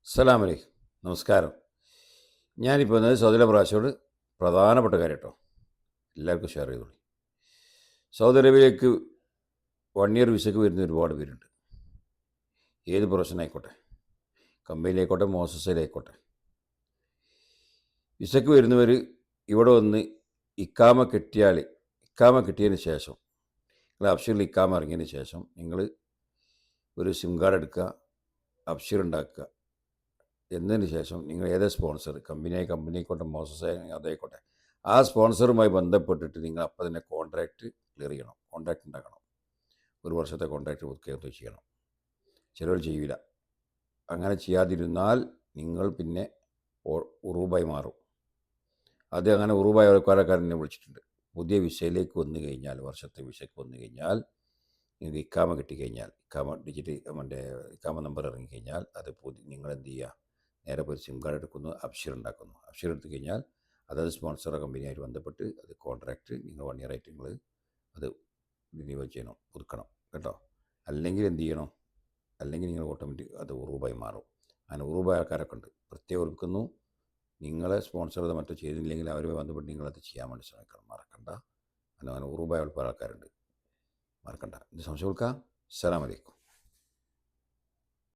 അസ്സലാമു അലൈക്കും. നമസ്കാരം. ഞാനിപ്പോൾ വന്നത് സൗദിയിലെ പ്രാവശ്യത്തോട് പ്രധാനപ്പെട്ട കാര്യം കേട്ടോ, എല്ലാവർക്കും ഷെയർ ചെയ്തോളി. സൗദി അറേബ്യയിലേക്ക് 1 ഇയർ വിസയ്ക്ക് വരുന്ന ഒരുപാട് പേരുണ്ട്. ഏത് പ്രൊഫഷൻ ആയിക്കോട്ടെ, കമ്പനിയിലായിക്കോട്ടെ, മോസസിലായിക്കോട്ടെ. വിസയ്ക്ക് വരുന്നവർ ഇവിടെ വന്ന് ഇക്കാമ കിട്ടിയതിന് ശേഷം, നിങ്ങൾ അബ്ഷീറിൽ ഇക്കാമ ഇറങ്ങിയതിന് ശേഷം നിങ്ങൾ ഒരു സിം കാർഡ് എടുക്കുക, അബ്ഷീർ ഉണ്ടാക്കുക. എന്നതിന് ശേഷം നിങ്ങൾ ഏത് സ്പോൺസർ, കമ്പനിയായിക്കോട്ടെ, മോസസായി അതായിക്കോട്ടെ, ആ സ്പോൺസറുമായി ബന്ധപ്പെട്ടിട്ട് നിങ്ങൾ അപ്പം തന്നെ കോൺട്രാക്റ്റ് ക്ലിയർ ചെയ്യണം, കോൺട്രാക്റ്റ് ഉണ്ടാക്കണം. 1 വർഷത്തെ കോൺട്രാക്റ്റ് പൂർത്തിയാക്കി ചെയ്യണം. ചിലവർ ചെയ്യില്ല. അങ്ങനെ ചെയ്യാതിരുന്നാൽ നിങ്ങൾ പിന്നെ ഉറൂബായി മാറും. അത് അങ്ങനെ ഉറൂബായ ആൾക്കാരെന്നെ വിളിച്ചിട്ടുണ്ട്. പുതിയ വിസയിലേക്ക് വന്നു കഴിഞ്ഞാൽ, വർഷത്തെ വിസയ്ക്ക് വന്നു കഴിഞ്ഞാൽ, നിങ്ങൾക്ക് ഇക്കാമ കിട്ടിക്കഴിഞ്ഞാൽ, ഇക്കാമ നമ്പർ ഇറങ്ങിക്കഴിഞ്ഞാൽ അത് നിങ്ങൾ എന്ത് ചെയ്യുക, നേരെ പോയി സിം കാർഡ് എടുക്കുന്നു, അബ്ഷീർ ഉണ്ടാക്കുന്നു. അബ്ഷീർ എടുത്തു കഴിഞ്ഞാൽ അതത് സ്പോൺസറോ കമ്പനിയായിട്ട് ബന്ധപ്പെട്ട് അത് കോൺട്രാക്റ്റ് നിങ്ങൾ 1 ഇയർ ആയിട്ട് നിങ്ങൾ അത് വിനിയോഗം ചെയ്യണം, പുതുക്കണം കേട്ടോ. അല്ലെങ്കിൽ എന്ത് ചെയ്യണം, അല്ലെങ്കിൽ നിങ്ങൾ ഓട്ടോമാറ്റിക് അത് ഉറൂബായി മാറും. അങ്ങനെ ഉറൂബായ ആൾക്കാരൊക്കെ ഉണ്ട്. പ്രത്യേകം ഓർക്കുന്നു, നിങ്ങളെ സ്പോൺസർ അത് മറ്റോ ചെയ്തില്ലെങ്കിൽ അവരുമായി ബന്ധപ്പെട്ട് നിങ്ങളത് ചെയ്യാൻ വേണ്ടി ശ്രമിക്കണം, മറക്കണ്ട. അങ്ങനെ ഉറൂബായ ആൾക്കാരുണ്ട്, മറക്കണ്ട. ഇത് സംശയം കൊടുക്കാം. അസ്സലാമു അലൈക്കും.